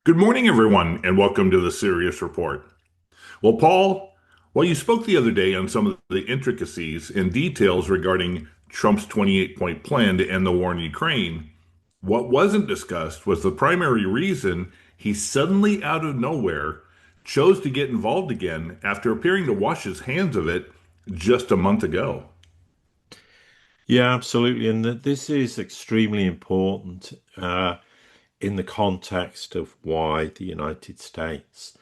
Good morning, everyone, and welcome to the Sirius Report. Well, Paul, while you spoke the other day on some of the intricacies and details regarding Trump's 28-point plan to end the war in Ukraine, what wasn't discussed was the primary reason he suddenly, out of nowhere, chose to get involved again after appearing to wash his hands of it just a month ago. Yeah, absolutely. And this is extremely important in the context of why the United States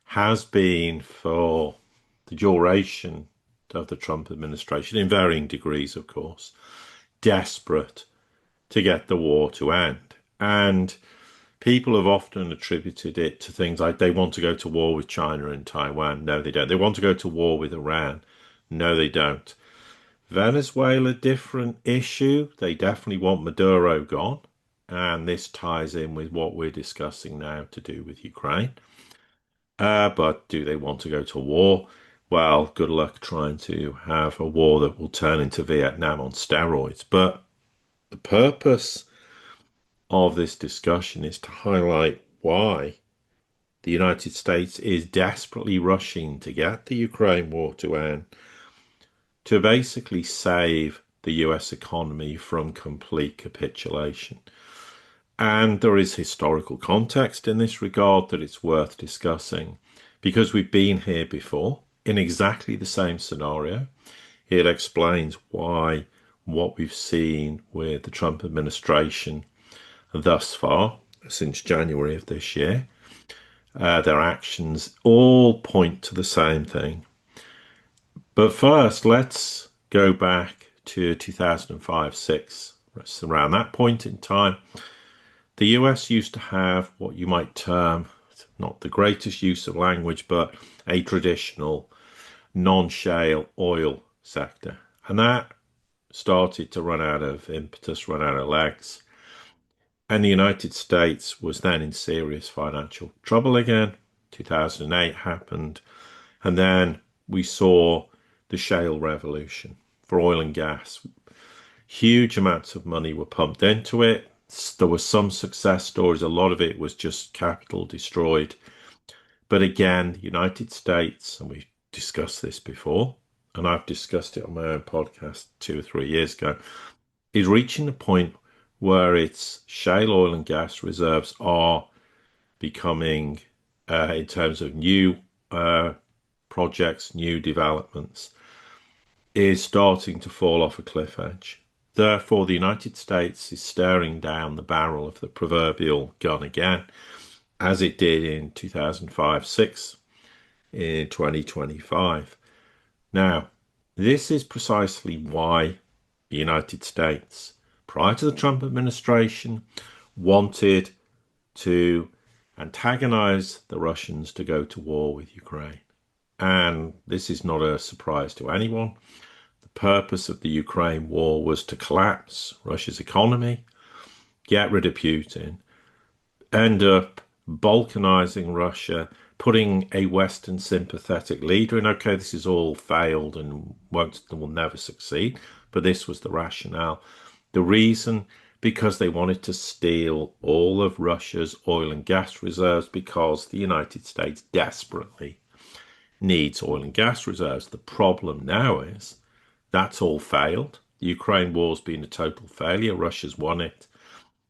has been, for the duration of the Trump administration, in varying degrees, of course, desperate to get the war to end. And people have often attributed it to things like they want to go to war with China and Taiwan. No, they don't. They want to go to war with Iran. No, they don't. Venezuela, different issue. They definitely want Maduro gone. And this ties in with what we're discussing now to do with Ukraine. But do they want to go to war? Well, good luck trying to have a war that will turn into Vietnam on steroids. But the purpose of this discussion is to highlight why the United States is desperately rushing to get the Ukraine war to end, to basically save the US economy from complete capitulation. And there is historical context in this regard that it's worth discussing because we've been here before in exactly the same scenario. It explains why what we've seen with the Trump administration thus far, since January of this year, their actions all point to the same thing. But first, let's go back to 2005-06. Around that point in time, the US used to have what you might term, not the greatest use of language, but a traditional non-shale oil sector. And that started to run out of impetus, run out of legs. And the United States was then in serious financial trouble again. 2008 happened. And then we saw the shale revolution for oil and gas. Huge amounts of money were pumped into it. There were some success stories. A lot of it was just capital destroyed. But again, the United States, and we've discussed this before, and I've discussed it on my own podcast 2 or 3 years ago, is reaching the point where its shale oil and gas reserves are becoming, in terms of new uh, projects, new developments, is starting to fall off a cliff edge. Therefore, the United States is staring down the barrel of the proverbial gun again, as it did in 2005-06, in 2025. Now, this is precisely why the United States, prior to the Trump administration, wanted to antagonize the Russians to go to war with Ukraine. And this is not a surprise to anyone. The purpose of the Ukraine war was to collapse Russia's economy, get rid of Putin, end up balkanizing Russia, putting a Western sympathetic leader in. Okay, this is all failed and will never succeed, but this was the rationale. The reason, because they wanted to steal all of Russia's oil and gas reserves because the United States desperately needs oil and gas reserves. The problem now is that's all failed. The Ukraine war's been a total failure. Russia's won it.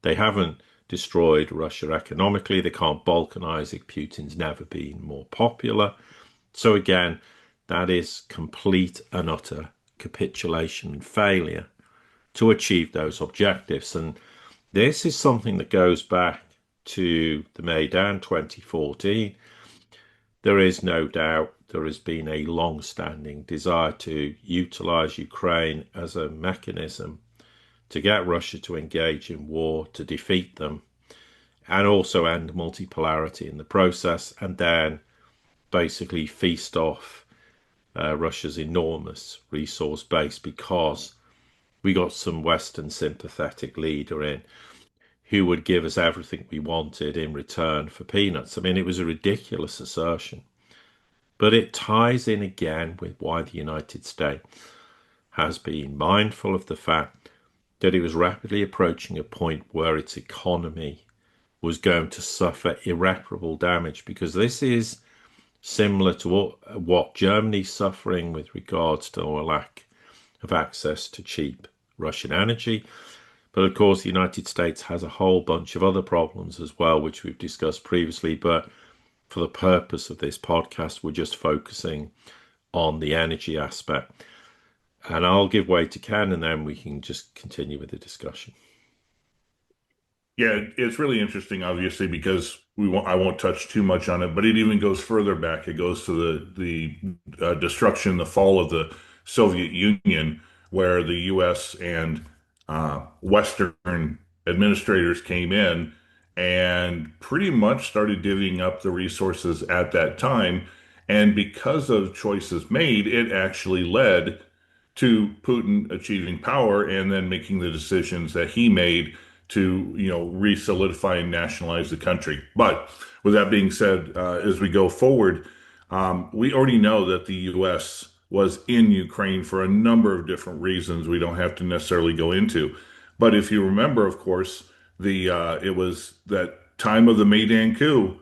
They haven't destroyed Russia economically. They can't balkanize it. Putin's never been more popular. So again, that is complete and utter capitulation and failure to achieve those objectives. And this is something that goes back to the Maidan 2014. There is no doubt there has been a long-standing desire to utilize Ukraine as a mechanism to get Russia to engage in war, to defeat them, and also end multipolarity in the process, and then basically feast off Russia's enormous resource base because we got some Western sympathetic leader in who would give us everything we wanted in return for peanuts. I mean, it was a ridiculous assertion, but it ties in again with why the United States has been mindful of the fact that it was rapidly approaching a point where its economy was going to suffer irreparable damage, because this is similar to what Germany's suffering with regards to a lack of access to cheap Russian energy. But of course, the United States has a whole bunch of other problems as well, which we've discussed previously. But for the purpose of this podcast, we're just focusing on the energy aspect. And I'll give way to Ken, and then we can just continue with the discussion. Yeah, it's really interesting, obviously, because I won't touch too much on it, but it even goes further back. It goes to the destruction, the fall of the Soviet Union, where the U.S. and Western administrators came in and pretty much started divvying up the resources at that time. And because of choices made, it actually led to Putin achieving power and then making the decisions that he made to, re-solidify and nationalize the country. But with that being said, as we go forward, we already know that the U.S. was in Ukraine for a number of different reasons we don't have to necessarily go into. But if you remember, of course, the it was that time of the Maidan coup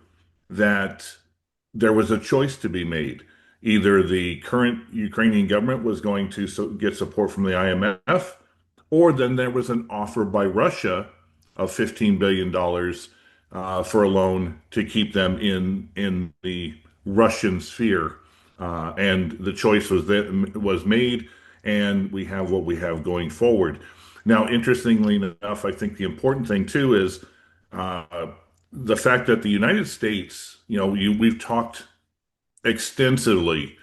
that there was a choice to be made. Either the current Ukrainian government was going to get support from the IMF, or then there was an offer by Russia of $15 billion for a loan to keep them in the Russian sphere. And the choice was made, and we have what we have going forward. Now, interestingly enough, I think the important thing too is uh, the fact that the United States, we've talked extensively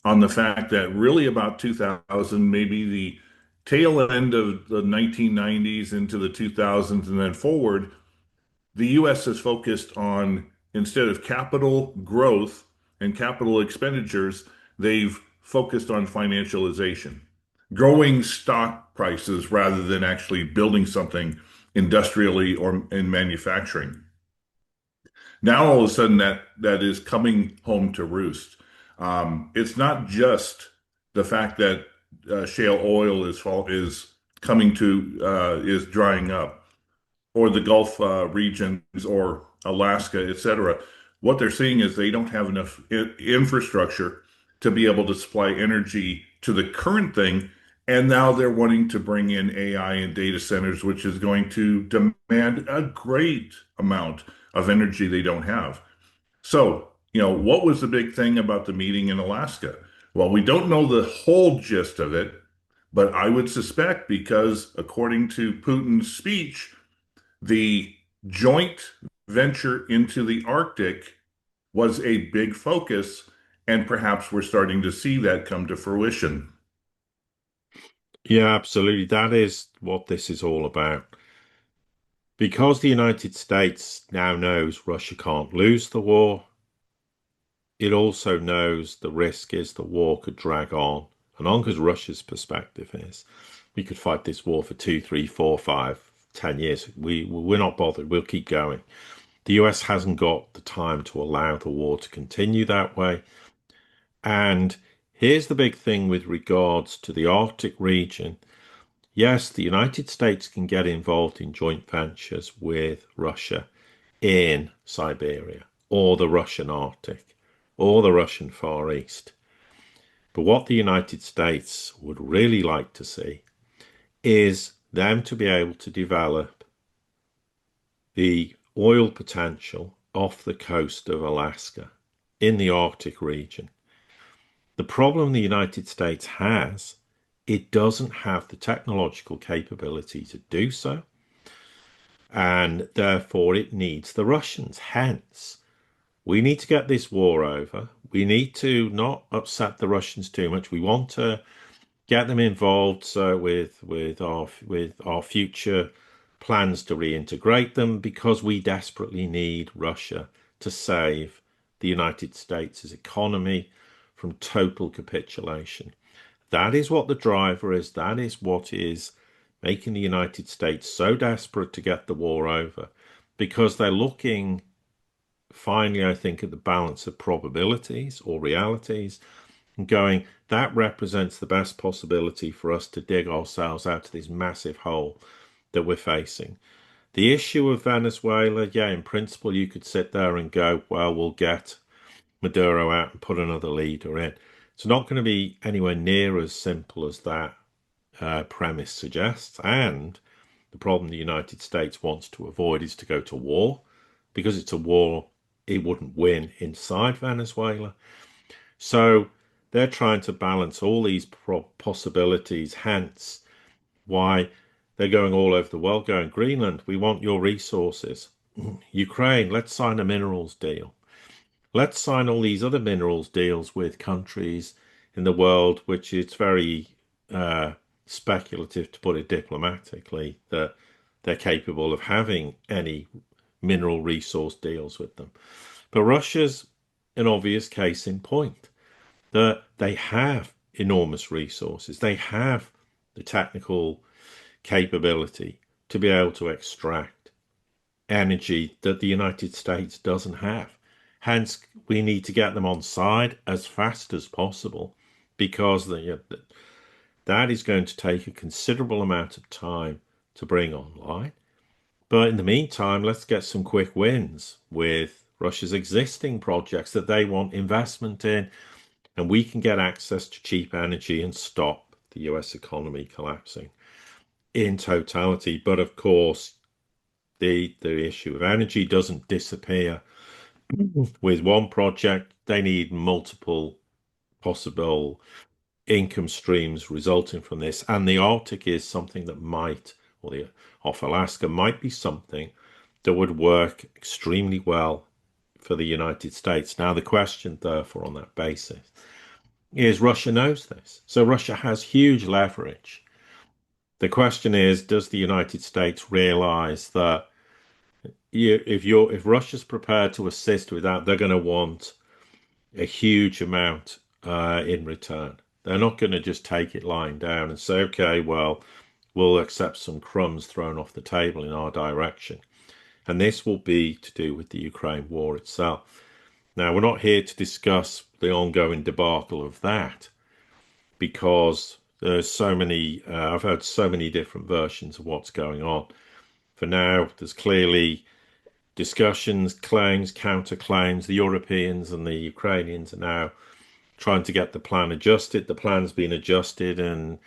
on the fact that really about 2000, maybe the tail end of the 1990s into the 2000s and then forward, the US has focused on, instead of capital growth and capital expenditures, they've focused on financialization, growing stock prices rather than actually building something industrially or in manufacturing. Now all of a sudden that is coming home to roost. It's not just the fact that shale oil is coming to is drying up, or the Gulf regions, or Alaska, etc. What they're seeing is they don't have enough infrastructure to be able to supply energy to the current thing, and now they're wanting to bring in AI and data centers, which is going to demand a great amount of energy they don't have. So, what was the big thing about the meeting in Alaska? Well, we don't know the whole gist of it, but I would suspect, because according to Putin's speech, the joint venture into the Arctic was a big focus, and perhaps we're starting to see that come to fruition. Yeah, absolutely. That is what this is all about. Because the United States now knows Russia can't lose the war, it also knows the risk is the war could drag on and on, because Russia's perspective is we could fight this war for 2, 3, 4, 5, 10 years. We're not bothered. We'll keep going. The US hasn't got the time to allow the war to continue that way. And here's the big thing with regards to the Arctic region. Yes, the United States can get involved in joint ventures with Russia in Siberia, or the Russian Arctic, or the Russian Far East. But what the United States would really like to see is them to be able to develop the oil potential off the coast of Alaska in the Arctic region. The problem the United States has, it doesn't have the technological capability to do so, and therefore it needs the Russians. Hence, we need to get this war over. We need to not upset the Russians too much. We want to get them involved, so with our future plans to reintegrate them, because we desperately need Russia to save the United States' economy from total capitulation. That is what the driver is. That is what is making the United States so desperate to get the war over, because they're looking finally, I think, at the balance of probabilities or realities and going, that represents the best possibility for us to dig ourselves out of this massive hole that we're facing. The issue of Venezuela, yeah, in principle, you could sit there and go, well, we'll get Maduro out and put another leader in. It's not going to be anywhere near as simple as that premise suggests. And the problem the United States wants to avoid is to go to war, because it's a war it wouldn't win inside Venezuela. So they're trying to balance all these possibilities, hence why they're going all over the world, going, Greenland, we want your resources. Ukraine, let's sign a minerals deal. Let's sign all these other minerals deals with countries in the world, which it's very uh, speculative, to put it diplomatically, that they're capable of having any mineral resource deals with them. But Russia's an obvious case in point that they have enormous resources. They have the technical capability to be able to extract energy that the United States doesn't have. Hence, we need to get them on side as fast as possible, because that is going to take a considerable amount of time to bring online. But in the meantime, let's get some quick wins with Russia's existing projects that they want investment in, and we can get access to cheap energy and stop the US economy collapsing in totality. But of course, the issue of energy doesn't disappear with one project. They need multiple possible income streams resulting from this. And the Arctic is something that might, or the off Alaska might be something that would work extremely well for the United States. Now, the question, therefore, on that basis is Russia knows this. So Russia has huge leverage. The question is, does the United States realize that if Russia's prepared to assist with that, they're going to want a huge amount in return. They're not going to just take it lying down and say, okay, well, we'll accept some crumbs thrown off the table in our direction. And this will be to do with the Ukraine war itself. Now, we're not here to discuss the ongoing debacle of that, because there's so many, I've heard so many different versions of what's going on. For now, there's clearly discussions, claims, counterclaims. The Europeans and the Ukrainians are now trying to get the plan adjusted. The plan's been adjusted, and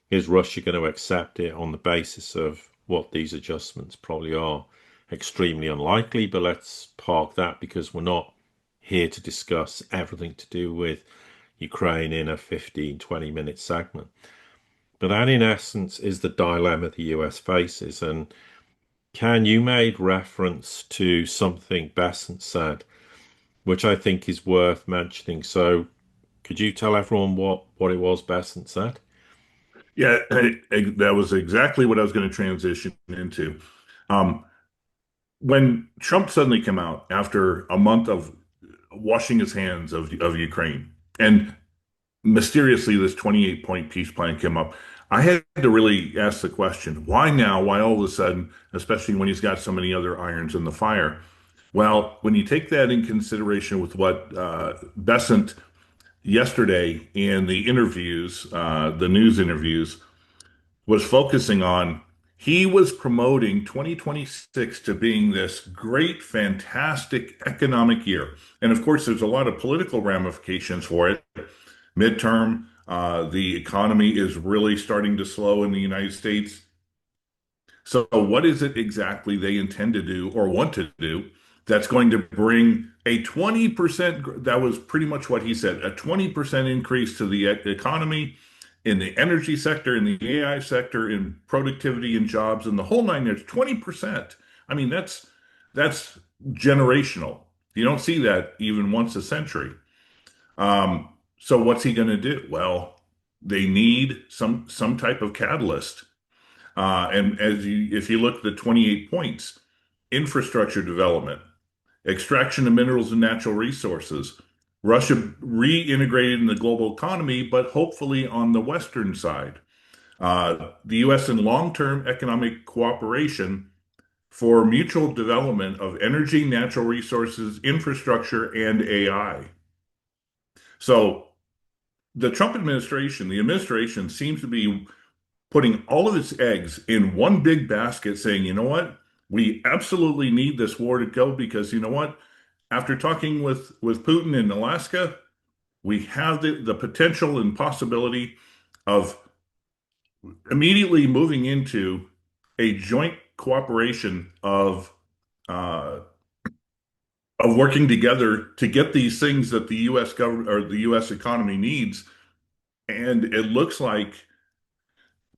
is Russia going to accept it on the basis of what these adjustments probably are? Extremely unlikely, but let's park that, because we're not here to discuss everything to do with Ukraine in a 15-20 minute segment. But that, in essence, is the dilemma the US faces. And Ken, you made reference to something Besant said, which I think is worth mentioning. So could you tell everyone what it was Besant said? Yeah, that was exactly what I was going to transition into. Um, when Trump suddenly came out after a month of washing his hands of Ukraine, and mysteriously this 28-point peace plan came up, I had to really ask the question, why now? Why all of a sudden, especially when he's got so many other irons in the fire? Well, when you take that in consideration with what Besant yesterday in the interviews, the news interviews, was focusing on, he was promoting 2026 to being this great, fantastic economic year. And of course, there's a lot of political ramifications for it. Midterm, the economy is really starting to slow in the United States. So, what is it exactly they intend to do or want to do that's going to bring a 20%? That was pretty much what he said, a 20% increase to the economy, in the energy sector, in the AI sector, in productivity and jobs, and the whole nine yards. 20%. I mean, that's generational. You don't see that even once a century. So what's he going to do? Well, they need some type of catalyst. And if you look at the 28 points, infrastructure development, extraction of minerals and natural resources, Russia reintegrated in the global economy, but hopefully on the Western side. The U.S. in long-term economic cooperation for mutual development of energy, natural resources, infrastructure, and AI. So the Trump administration, the administration seems to be putting all of its eggs in one big basket, saying, you know what? We absolutely need this war to go because you know what? After talking with Putin in Alaska, we have the potential and possibility of immediately moving into a joint cooperation uh, of working together to get these things that the U.S. government or the U.S. economy needs. And it looks like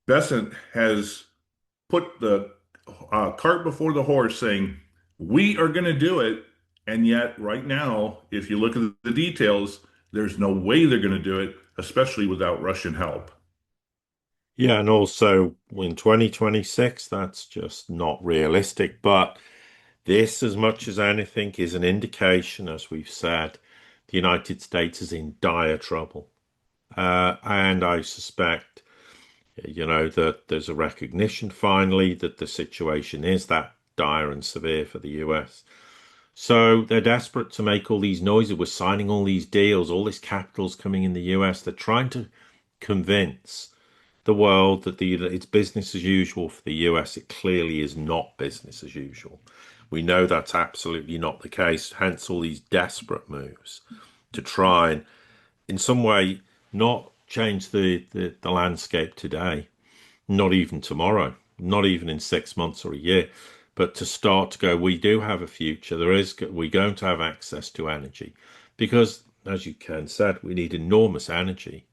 Besant has put the cart before the horse, saying we are going to do it. And yet, right now, if you look at the details, there's no way they're going to do it, especially without Russian help. Yeah, and also in 2026, that's just not realistic. But this, as much as anything, is an indication, as we've said, the United States is in dire trouble. And I suspect, that there's a recognition finally that the situation is that dire and severe for the US. So they're desperate to make all these noises. We're signing all these deals, all this capital's coming in the US. They're trying to convince the world that it's business as usual for the US. It clearly is not business as usual. We know that's absolutely not the case, hence all these desperate moves to try and, in some way, not change the landscape today, not even tomorrow, not even in 6 months or a year, but to start to go, we do have a future. We're going to have access to energy because, as you Ken said, we need enormous energy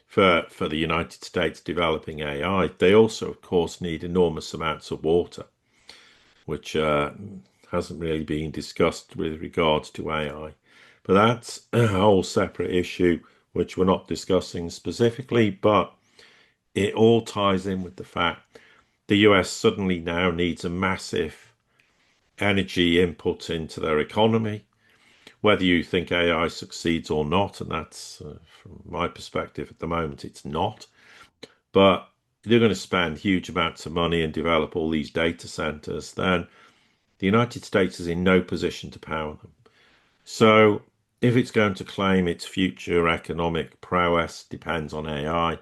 for the United States developing AI. They also, of course, need enormous amounts of water, which hasn't really been discussed with regards to AI. But that's a whole separate issue, which we're not discussing specifically, but it all ties in with the fact the US suddenly now needs a massive energy input into their economy, whether you think AI succeeds or not, and that's from my perspective at the moment, it's not. But they're going to spend huge amounts of money and develop all these data centers, then the United States is in no position to power them. So if it's going to claim its future economic prowess depends on AI,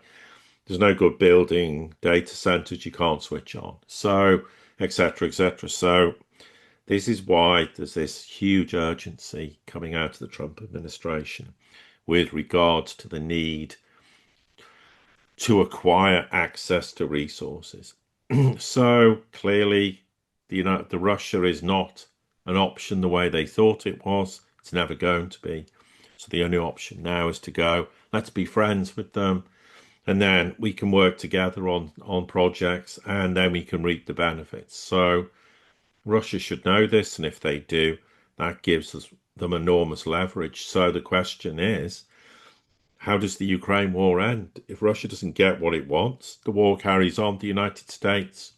there's no good building data centers you can't switch on. So, etc., etc. So this is why there's this huge urgency coming out of the Trump administration with regards to the need to acquire access to resources. So clearly, the Russia is not an option the way they thought it was. It's never going to be. So the only option now is to go, let's be friends with them, and then we can work together on projects, and then we can reap the benefits. So Russia should know this, and if they do, that gives them enormous leverage. So the question is, how does the Ukraine war end? If Russia doesn't get what it wants, the war carries on. The United States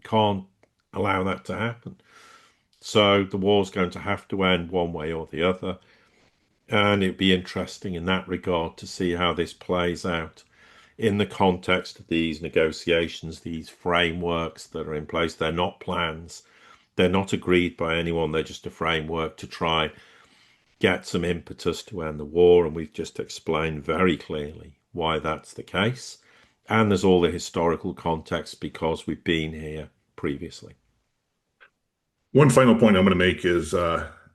can't allow that to happen. So the war's going to have to end one way or the other. And it'd be interesting in that regard to see how this plays out in the context of these negotiations, these frameworks that are in place. They're not plans, they're not agreed by anyone, they're just a framework to try get some impetus to end the war. And we've just explained very clearly why that's the case. And there's all the historical context because we've been here previously. One final point I'm going to make is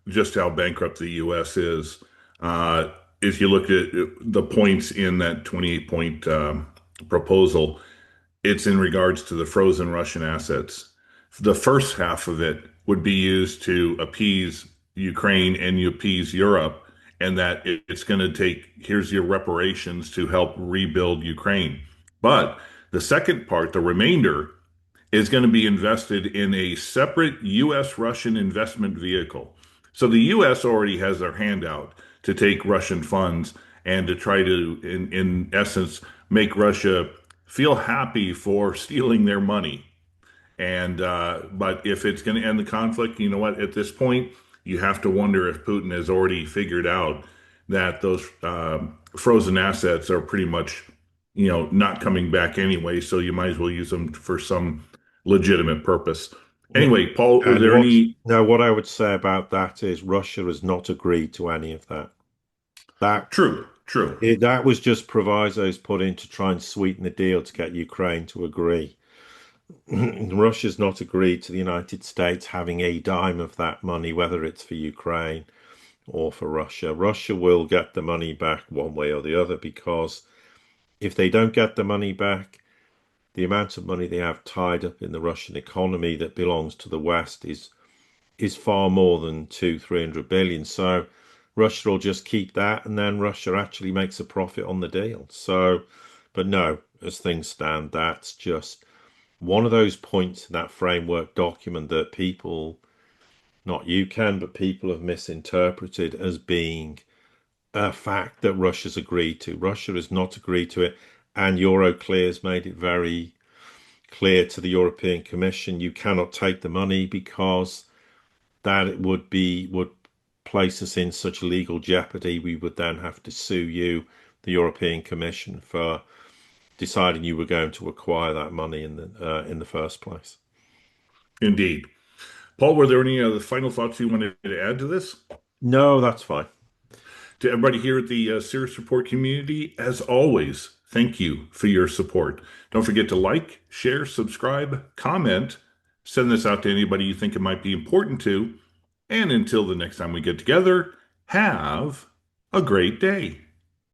just how bankrupt the U.S. is. Uh, if you look at the points in that 28 point proposal, it's in regards to the frozen Russian assets. The first half of it would be used to appease Ukraine and appease Europe, and that it's going to take, here's your reparations to help rebuild Ukraine. But the second part, the remainder, is going to be invested in a separate U.S. Russian investment vehicle. So the U.S. already has their hand out to take Russian funds and to try to, in essence, make Russia feel happy for stealing their money. And but if it's going to end the conflict, you know what? At this point, you have to wonder if Putin has already figured out that those frozen assets are pretty much, not coming back anyway. So you might as well use them for some legitimate purpose. Anyway, Paul, is And there any? what I would say about that is Russia has not agreed to any of that. That True, true. that was just provisos put in to try and sweeten the deal to get Ukraine to agree. Russia's not agreed to the United States having a dime of that money, whether it's for Ukraine or for Russia. Russia will get the money back one way or the other because if they don't get the money back, the amount of money they have tied up in the Russian economy that belongs to the West is far more than 300 billion. So Russia will just keep that, and then Russia actually makes a profit on the deal. So, but no, as things stand, that's just one of those points in that framework document that people, not you, Ken, but people have misinterpreted as being a fact that Russia's agreed to. Russia has not agreed to it, and Euroclear's made it very clear to the European Commission you cannot take the money because that it would place us in such legal jeopardy. We would then have to sue you, the European Commission, for deciding you were going to acquire that money in the first place. Indeed. Paul, were there any other final thoughts you wanted to add to this? No, that's fine. To everybody here at the Sirius Report community, as always, thank you for your support. Don't forget to like, share, subscribe, comment, send this out to anybody you think it might be important to. And until the next time we get together, have a great day.